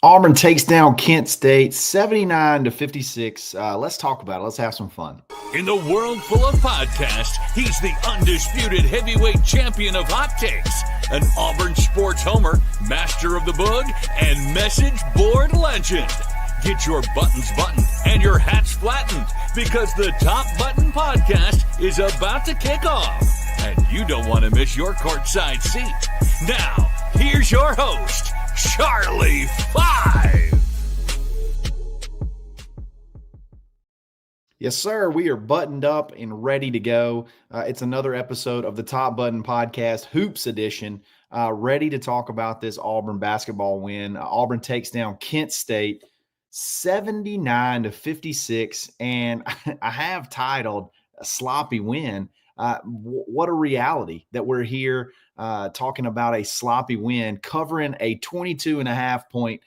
Auburn takes down Kent State 79-56. Let's talk about it. Let's have some fun. In the world full of podcasts, he's the undisputed heavyweight champion of hot takes, an Auburn sports homer, master of the boog, and message board legend. Get your buttons buttoned and your hats flattened because the Top Button Podcast is about to kick off. And you don't want to miss your courtside seat. Now, here's your host, Charlie Five. Yes, sir. We are buttoned up and ready to go. It's another episode of the Top Button Podcast, Hoops Edition. Ready to talk about this Auburn basketball win. Auburn takes down Kent State 79-56, and I have titled a sloppy win. What a reality that we're here talking about a sloppy win, covering a 22.5 point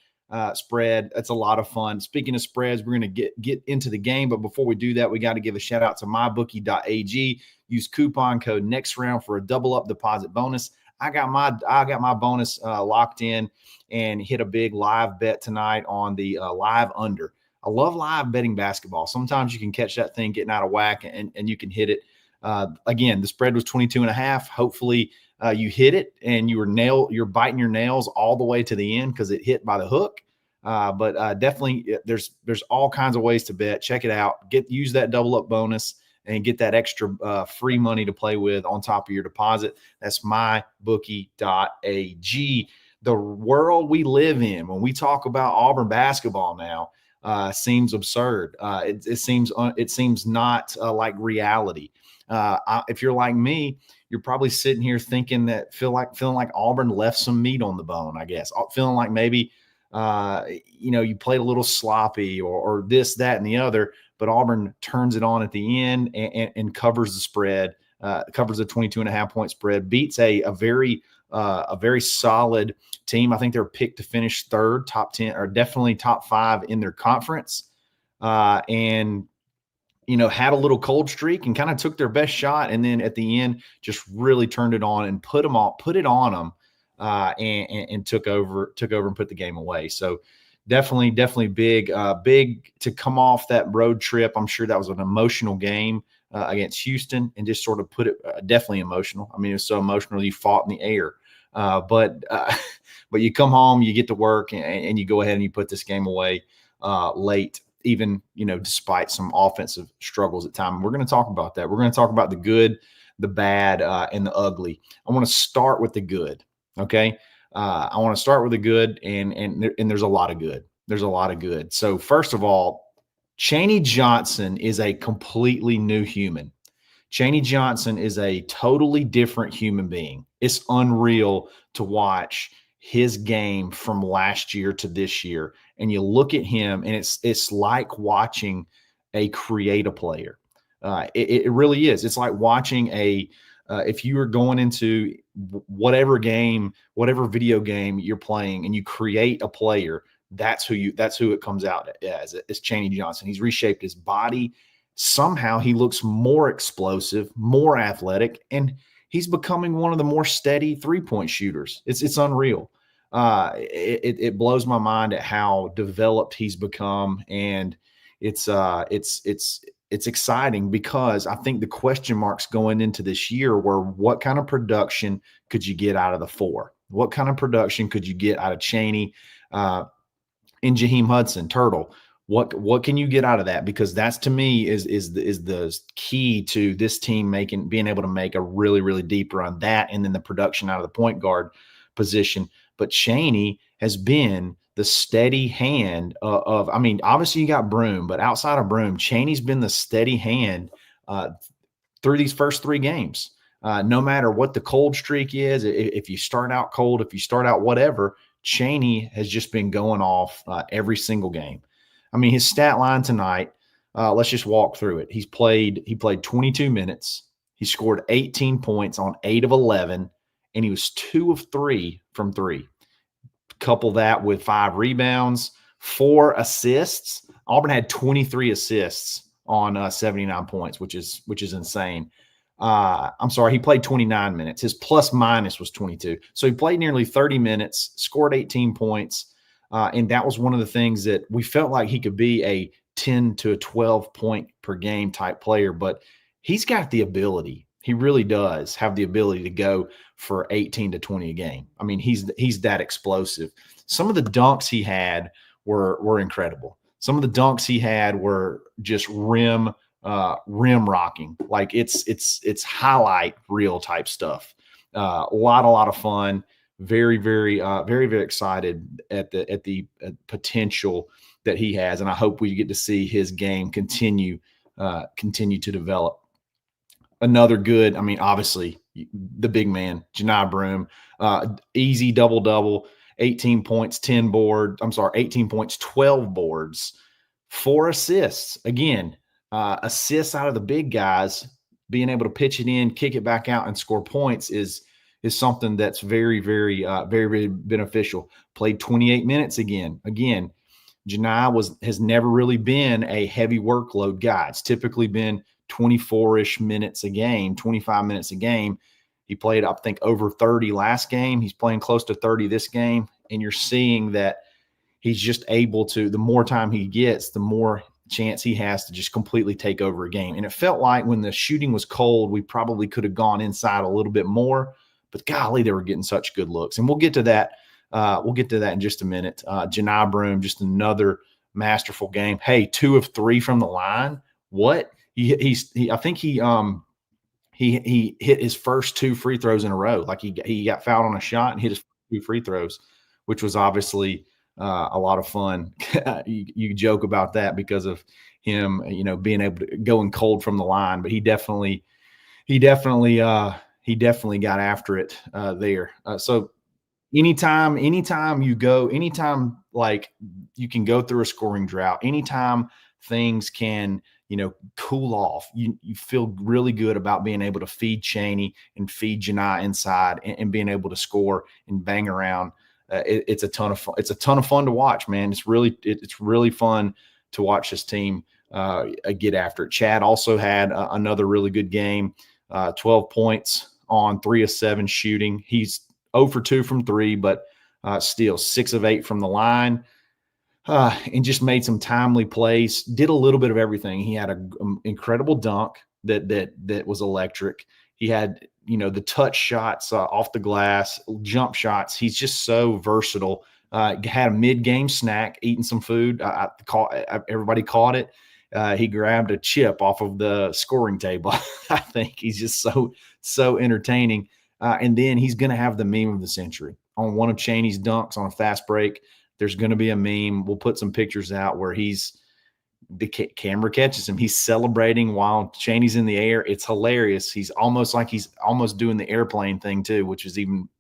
spread. That's a lot of fun. Speaking of spreads, we're going to get into the game, but before we do that, we got to give a shout out to mybookie.ag. Use coupon code next round for a double up deposit bonus. I got my bonus locked in and hit a big live bet tonight on the live under. I love live betting basketball. Sometimes you can catch that thing getting out of whack and you can hit it. Again, the spread was 22.5. Hopefully you hit it and you're biting your nails all the way to the end because it hit by the hook. But definitely there's all kinds of ways to bet. Check it out. Use that double up bonus and get that extra free money to play with on top of your deposit. That's mybookie.ag. The world we live in when we talk about Auburn basketball now seems absurd. It seems not like reality. If you're like me, you're probably sitting here thinking that feeling like Auburn left some meat on the bone, I guess. Feeling like maybe you played a little sloppy or this, that, and the other, but Auburn turns it on at the end and covers the spread, covers the 22.5 point spread, beats a very solid team. I think they're picked to finish third, top 10, or definitely top 5 in their conference. And had a little cold streak and kind of took their best shot. And then at the end, just really turned it on and put it on them and took over and put the game away. So definitely big to come off that road trip. I'm sure that was an emotional game against Houston and just sort of put it definitely emotional. I mean, it was so emotional. You fought in the air, but you come home, you get to work and you go ahead and you put this game away late. Even, despite some offensive struggles at times. We're going to talk about that. We're going to talk about the good, the bad, and the ugly. I want to start with the good, okay? I want to start with the good, and there's a lot of good. There's a lot of good. So first of all, Chaney Johnson is a completely new human. Chaney Johnson is a totally different human being. It's unreal to watch his game from last year to this year. And you look at him and it's like watching a creative player. It really is. It's like watching if you were going into whatever video game you're playing and you create a player, that's who it comes out as. It's Chaney Johnson. He's reshaped his body. Somehow he looks more explosive, more athletic, and he's becoming one of the more steady 3-point shooters. It's unreal. It blows my mind at how developed he's become, and it's exciting because I think the question marks going into this year were what kind of production could you get out of the 4? What kind of production could you get out of Chaney and Jaheim Hudson, Turtle? What can you get out of that? Because that's, to me, is the key to this team being able to make a really, really deep run. That and then the production out of the point guard position. But Chaney has been the steady hand of obviously you got Broom, but outside of Broom, Chaney's been the steady hand through these first 3 games. No matter what the cold streak is, if you start out cold, if you start out whatever, Chaney has just been going off every single game. I mean, his stat line tonight, let's just walk through it. He played 22 minutes. He scored 18 points on 8 of 11. And he was 2 of 3 from 3. Couple that with 5 rebounds, 4 assists. Auburn had 23 assists on 79 points, which is insane. I'm sorry, he played 29 minutes. His plus minus was 22. So he played nearly 30 minutes, scored 18 points. And that was one of the things that we felt like he could be a 10 to a 12 point per game type player, but he's got the ability. He really does have the ability to go for 18 to 20 a game. I mean, he's that explosive. Some of the dunks he had were incredible. Some of the dunks he had were just rim rocking. Like it's highlight reel type stuff. A lot of fun. Very, very, very excited at the potential that he has, and I hope we get to see his game continue to develop. Another good, I mean, obviously the big man, Janai Broome, easy double, 18 points, 18 points, 12 boards, 4 assists. Again, assists out of the big guys, being able to pitch it in, kick it back out, and score points is something that's very, very, very beneficial. Played 28 minutes again. Again, Janai has never really been a heavy workload guy. It's typically been 24-ish minutes a game, 25 minutes a game. He played, I think, over 30 last game. He's playing close to 30 this game. And you're seeing that he's just able to, the more time he gets, the more chance he has to just completely take over a game. And it felt like when the shooting was cold, we probably could have gone inside a little bit more. But golly, they were getting such good looks. And we'll get to that. We'll get to that in just a minute. Janai Broome, just another masterful game. Hey, 2 of 3 from the line. What? I think he hit his first 2 free throws in a row. Like he got fouled on a shot and hit his 2 free throws, which was obviously a lot of fun. You joke about that because of him, being able to going cold from the line, but he definitely got after it there. So anytime like you can go through a scoring drought, anytime things can, cool off, you feel really good about being able to feed Chaney and feed Janai inside and being able to score and bang around. It's a ton of fun. It's a ton of fun to watch, man. It's really fun to watch this team get after it. Chad also had another really good game, 12 points on 3 of 7 shooting. He's 0 for 2 from 3, but still 6 of 8 from the line. And just made some timely plays, did a little bit of everything. He had an incredible dunk that was electric. He had, the touch shots off the glass, jump shots. He's just so versatile. Had a mid-game snack, eating some food. Everybody caught it. He grabbed a chip off of the scoring table. I think he's just so entertaining. And then he's going to have the meme of the century on one of Chaney's dunks on a fast break. There's going to be a meme. We'll put some pictures out where the camera catches him. He's celebrating while Chaney's in the air. It's hilarious. He's almost doing the airplane thing too, which is even,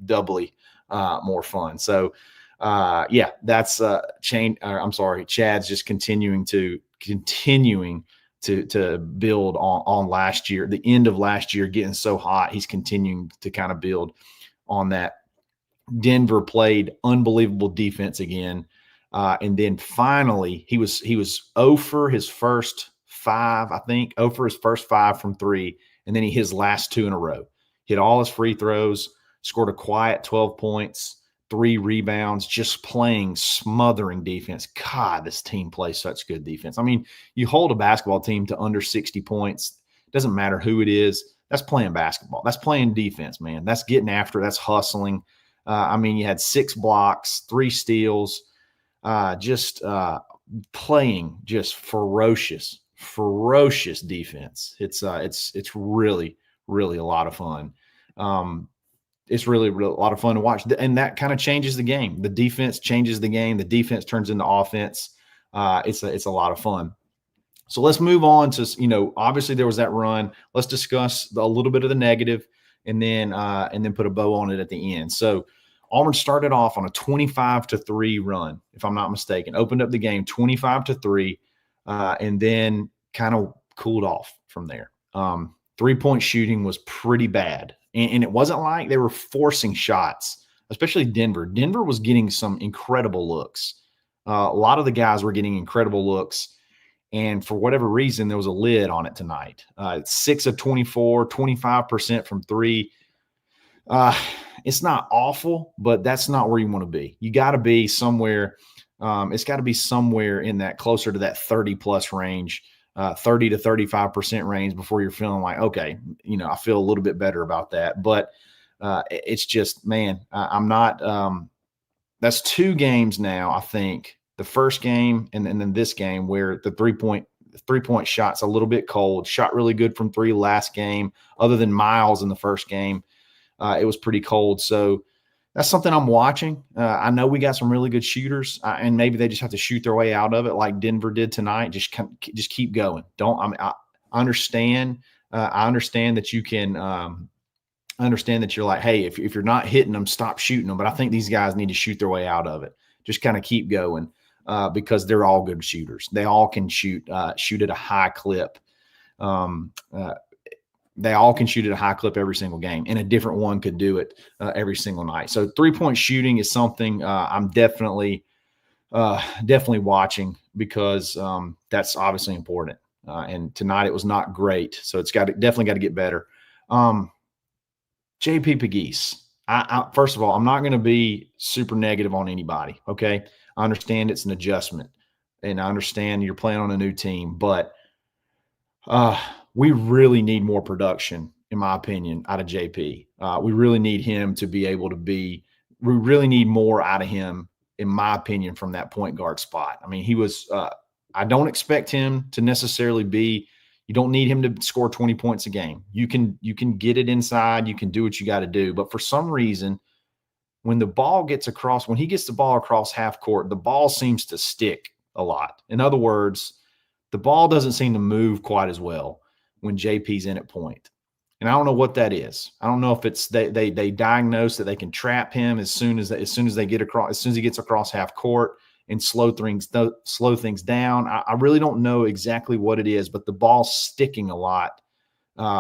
doubly more fun. So that's Chad's just continuing to build on last year, the end of last year, getting so hot. He's continuing to kind of build on that. Denver played unbelievable defense again. And then finally he was 0 for his first 5, I think, 0 for his first 5 from 3. And then he hit his last 2 in a row, hit all his free throws, scored a quiet 12 points, 3 rebounds, just playing smothering defense. God, this team plays such good defense. I mean, you hold a basketball team to under 60 points. Doesn't matter who it is. That's playing basketball. That's playing defense, man. That's getting after. That's hustling. You had 6 blocks, 3 steals, playing just ferocious defense. It's really, really a lot of fun. It's really, really a lot of fun to watch. And that kind of changes the game. The defense changes the game. The defense turns into offense. It's a lot of fun. So let's move on to, obviously there was that run. Let's discuss a little bit of the negative and then put a bow on it at the end. So Auburn started off on a 25-3 run, if I'm not mistaken. Opened up the game 25-3, and then kind of cooled off from there. 3-point shooting was pretty bad, and it wasn't like they were forcing shots, especially Denver. Denver was getting some incredible looks. A lot of the guys were getting incredible looks, and for whatever reason, there was a lid on it tonight. 6 of 24, 25% from 3. it's not awful, but that's not where you want to be. You got to be somewhere. It's got to be somewhere in that closer to that 30+ range, 30 to 35% range before you're feeling like, okay, I feel a little bit better about that. But it's just, man, I'm not. That's 2 games now, I think. The first game and then this game where the three-point shot's a little bit cold. Shot really good from 3 last game. Other than Miles in the first game, it was pretty cold. So that's something I'm watching. I know we got some really good shooters, and maybe they just have to shoot their way out of it like Denver did tonight. Just keep going. I understand. I understand that you can. I understand that you're like, hey, if you're not hitting them, stop shooting them. But I think these guys need to shoot their way out of it. Just kind of keep going because they're all good shooters. They all can shoot at a high clip. They all can shoot at a high clip every single game, and a different one could do it every single night. So 3-point shooting is something I'm definitely watching because that's obviously important. And tonight it was not great, so it's definitely got to get better. JP Pegues. I first of all, I'm not going to be super negative on anybody. Okay, I understand it's an adjustment, and I understand you're playing on a new team, but we really need more production, in my opinion, out of JP. We really need him to be able to be. We really need more out of him, in my opinion, from that point guard spot. I mean, he was. I don't expect him to necessarily be. You don't need him to score 20 points a game. You can get it inside. You can do what you got to do. But for some reason, when he gets the ball across half court, the ball seems to stick a lot. In other words, the ball doesn't seem to move quite as well when JP's in at point. And I don't know what that is. I don't know if it's they diagnose that they can trap him as soon as he gets across half court and slow things down. I really don't know exactly what it is, but the ball's sticking a lot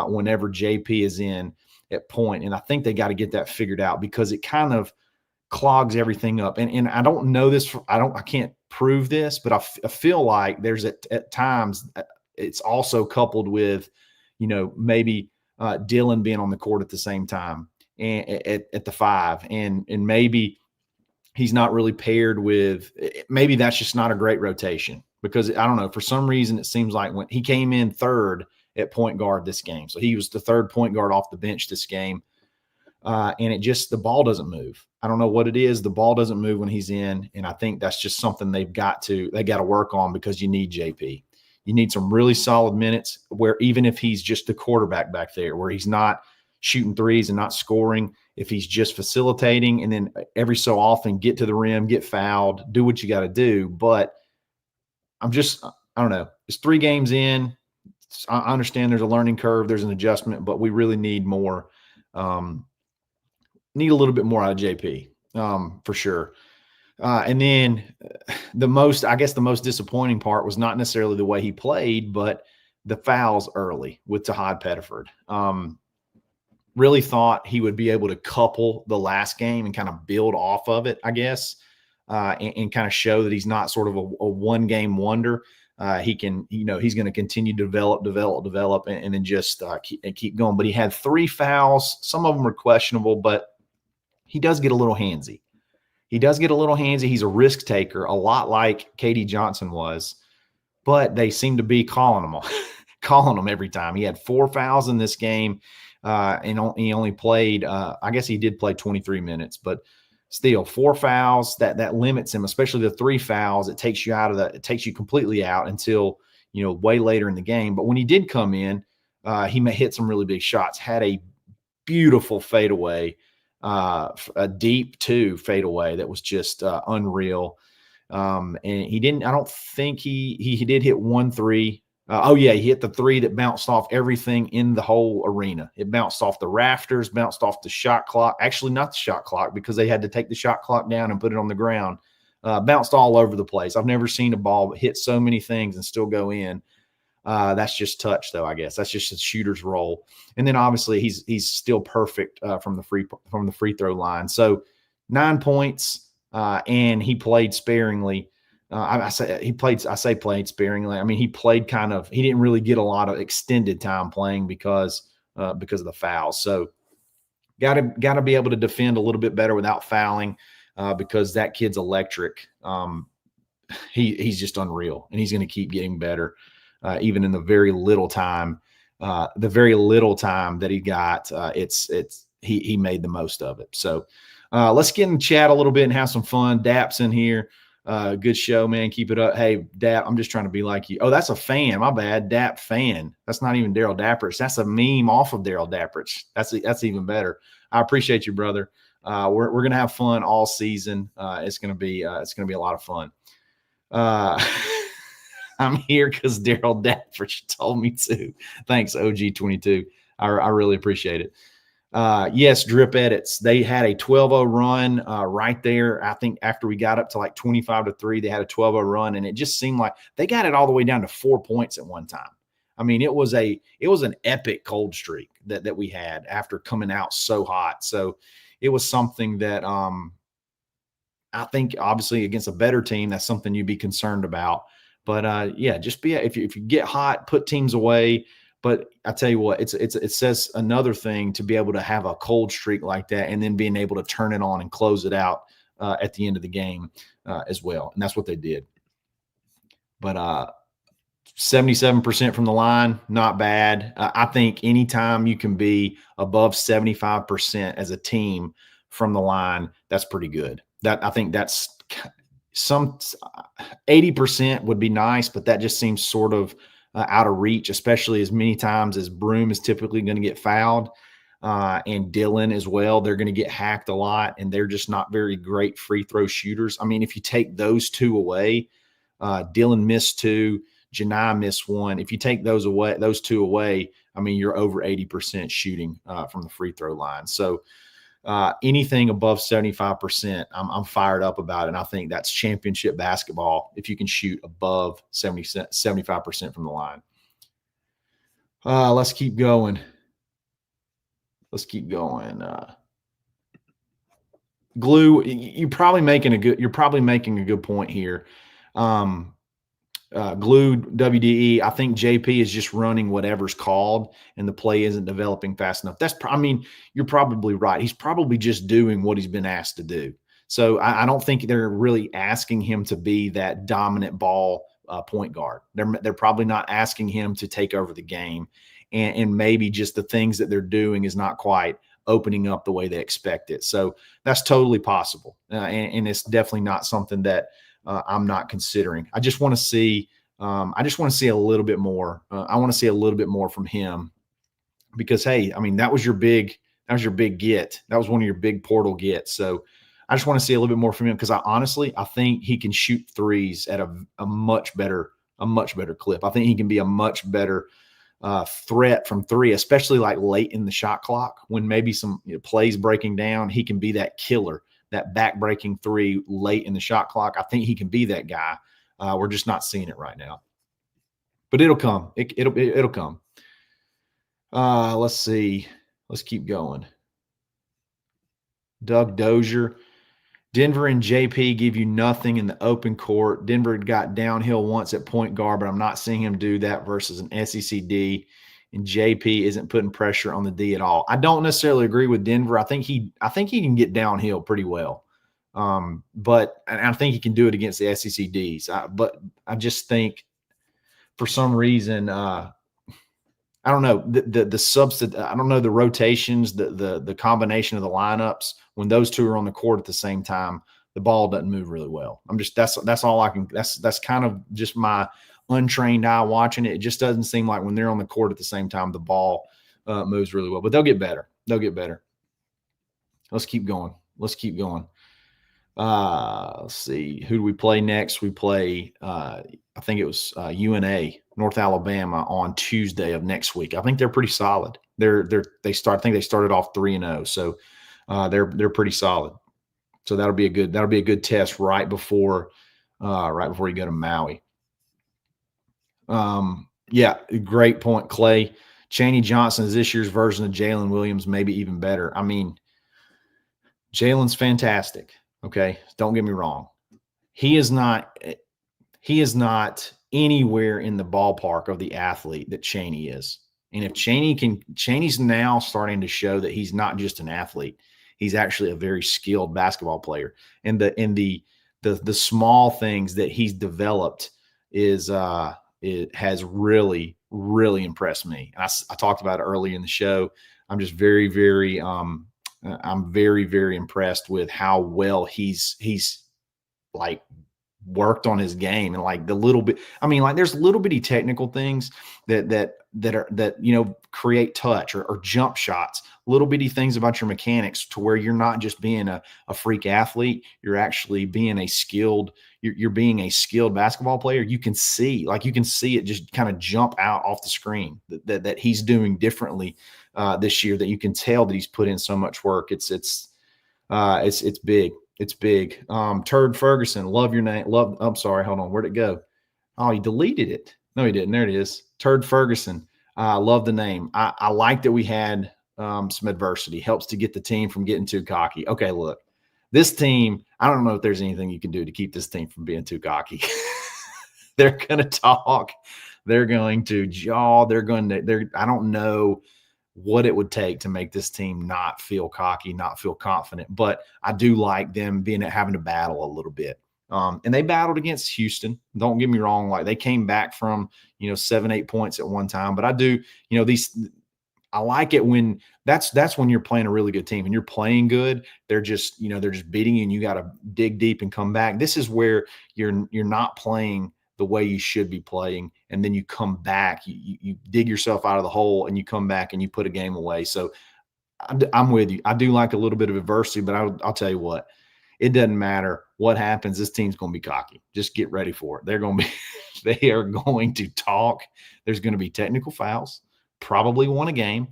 whenever JP is in at point. And I think they got to get that figured out because it kind of clogs everything up. And I don't know this. I can't prove this, but I feel like there's at times it's also coupled with, maybe Dylan being on the court at the same time and at the 5 and maybe he's not really paired with – maybe that's just not a great rotation because, I don't know, for some reason it seems like when he came in third at point guard this game. So he was the third point guard off the bench this game, and the ball doesn't move. I don't know what it is. The ball doesn't move when he's in, and I think that's just something they got to work on because you need JP. You need some really solid minutes where even if he's just the quarterback back there, where he's not shooting threes and not scoring, if he's just facilitating and then every so often get to the rim, get fouled, do what you got to do. But I don't know. It's 3 games in. I understand there's a learning curve. There's an adjustment, but we really need more. Need a little bit more out of JP for sure. And then the most disappointing part was not necessarily the way he played, but the fouls early with Tahad Pettiford. Really thought he would be able to couple the last game and kind of build off of it, I guess, and kind of show that he's not sort of a one-game wonder. He can, he's going to continue to develop, and then just keep going. But he had 3 fouls. Some of them were questionable, but he does get a little handsy. He's a risk taker, a lot like KD Johnson was, but they seem to be calling him every time. He had 4 fouls in this game. And he only played, I guess he did play 23 minutes, but still 4 fouls that limits him, especially the 3 fouls. It takes you completely out until, way later in the game. But when he did come in, he hit some really big shots, had a beautiful fadeaway, a deep 2 fadeaway that was just unreal. And I don't think he did hit 1 3. He hit the 3 that bounced off everything in the whole arena. It bounced off the rafters, bounced off the shot clock. Actually, not the shot clock because they had to take the shot clock down and put it on the ground. Bounced all over the place. I've never seen a ball hit so many things and still go in. That's just touch, though, I guess. That's just a shooter's role. And then obviously he's still perfect from the free throw line. So 9 points, and he played sparingly. I say played sparingly. I mean, he didn't really get a lot of extended time playing because of the fouls. So Got to be able to defend a little bit better without fouling, because that kid's electric. He's just unreal, and he's going to keep getting better, even in the very little time. The very little time that he got, he made the most of it. So let's get in chat a little bit and have some fun. Dap's in here. Good show, man. Keep it up. Hey, Dap, I'm just trying to be like you. Oh, that's a fan. My bad. Dap fan. That's not even Daryl Dapprich. That's a meme off of Daryl Dapprich. That's even better. I appreciate you, brother. We're gonna have fun all season. It's gonna be a lot of fun. I'm here because Daryl Dapprich told me to. Thanks, OG22. I really appreciate it. Yes, Drip Edits. They had a 12-0 run right there. I think after we got up to like 25-3, they had a 12-0 run, and it just seemed like they got it all the way down to 4 points at one time. I mean, it was an epic cold streak that we had after coming out so hot. So it was something that I think obviously against a better team, that's something you'd be concerned about. But yeah, just if you get hot, put teams away. But I tell you what, it says another thing to be able to have a cold streak like that and then being able to turn it on and close it out at the end of the game as well. And that's what they did. But 77% from the line, not bad. I think anytime you can be above 75% as a team from the line, that's pretty good. I think that's some 80% would be nice, but that just seems sort of out of reach, especially as many times as Broom is typically going to get fouled and Dylan as well. They're going to get hacked a lot, and they're just not very great free throw shooters. I mean, if you take those two away, Dylan missed 2, Janai missed 1. If you take those two away, I mean, you're over 80% shooting from the free throw line. So anything above 75%, I'm fired up about it. And I think that's championship basketball if you can shoot above 75% from the line. Let's keep going. Glue, you're probably making a good point here. Glue WDE, I think JP is just running whatever's called and the play isn't developing fast enough. You're probably right. He's probably just doing what he's been asked to do. So I don't think they're really asking him to be that dominant ball point guard. They're probably not asking him to take over the game, and maybe just the things that they're doing is not quite opening up the way they expect it. So that's totally possible, and it's definitely not something that I'm not considering. I just want to see. A little bit more. I want to see a little bit more from him, because hey, I mean that was your big get. That was one of your big portal gets. So I just want to see a little bit more from him, because I think he can shoot threes at a much better clip. I think he can be a much better threat from three, especially like late in the shot clock when maybe some plays breaking down. He can be that killer, that back-breaking three late in the shot clock. I think he can be that guy. We're just not seeing it right now, but it'll come. It'll come. Let's see. Let's keep going. Doug Dozier. Denver and JP give you nothing in the open court. Denver got downhill once at point guard, but I'm not seeing him do that versus an SEC D. And JP isn't putting pressure on the D at all. I don't necessarily agree with Denver. I think he can get downhill pretty well. But I think he can do it against the SEC Ds. But I just think for some reason, I don't know, the substitute. I don't know the rotations, the combination of the lineups when those two are on the court at the same time, the ball doesn't move really well. That's all I can. That's kind of just my untrained eye watching it. It just doesn't seem like when they're on the court at the same time, the ball moves really well. But they'll get better. Let's keep going. Let's see. Who do we play next? We play, I think it was UNA, North Alabama, on Tuesday of next week. I think they're pretty solid. I think they started off 3-0, so they're pretty solid. So that'll be a good test right before you go to Maui. Yeah, great point, Clay. Chaney Johnson is this year's version of Jalen Williams, maybe even better. I mean, Jalen's fantastic. Okay, don't get me wrong. He is not anywhere in the ballpark of the athlete that Chaney is. And if Chaney's now starting to show that he's not just an athlete, he's actually a very skilled basketball player. And the small things that he's developed it has really, really impressed me. And I talked about it earlier in the show. I'm just very, very I'm very, very impressed with how well he's like worked on his game, and like the little bit, I mean, like there's little bitty technical things that create touch or jump shots, little bitty things about your mechanics to where you're not just being a freak athlete, you're actually being you're being a skilled basketball player. You can see it just kind of jump out off the screen that he's doing differently this year, that you can tell that he's put in so much work. It's big. It's big. Turd Ferguson, love your name. I'm sorry. Hold on. Where'd it go? Oh, he deleted it. No, he didn't. There it is. Turd Ferguson. I love the name. I like that we had some adversity. Helps to get the team from getting too cocky. Okay, look. This team, I don't know if there's anything you can do to keep this team from being too cocky. They're going to talk. They're going to jaw. I don't know what it would take to make this team not feel cocky, not feel confident. But I do like them having to battle a little bit. And they battled against Houston. Don't get me wrong. Like they came back from, 7-8 points at one time. But I do, I like it when that's when you're playing a really good team and you're playing good. They're just beating you and you got to dig deep and come back. This is where you're not playing the way you should be playing. And then you come back, you dig yourself out of the hole and you come back and you put a game away. So I'm with you. I do like a little bit of adversity, but I'll tell you what, it doesn't matter what happens. This team's going to be cocky. Just get ready for it. They are going to talk. There's going to be technical fouls, probably won a game.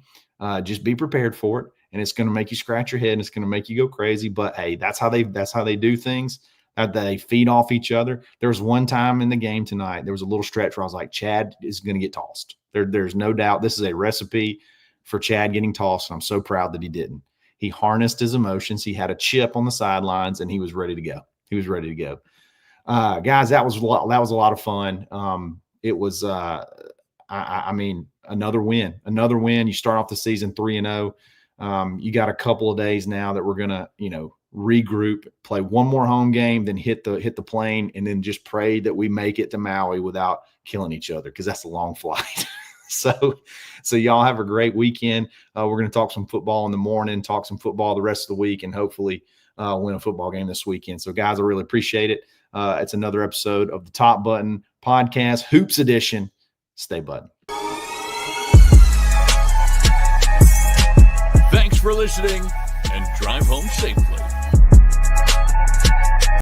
Just be prepared for it. And it's going to make you scratch your head and it's going to make you go crazy. But hey, that's how they do things. They feed off each other. There was one time in the game tonight, there was a little stretch where I was like, Chad is going to get tossed. There's no doubt this is a recipe for Chad getting tossed. And I'm so proud that he didn't. He harnessed his emotions. He had a chip on the sidelines and he was ready to go. Guys, that was a lot of fun. It was, I mean, another win. You start off the season 3-0. You got a couple of days now that we're going to, regroup, play one more home game, then hit the plane, and then just pray that we make it to Maui without killing each other, because that's a long flight. So y'all have a great weekend. We're going to talk some football in the morning, talk some football the rest of the week, and hopefully win a football game this weekend. So guys, I really appreciate it. It's another episode of the Top Button Podcast, Hoops Edition. Stay button. Thanks for listening, and drive home safely.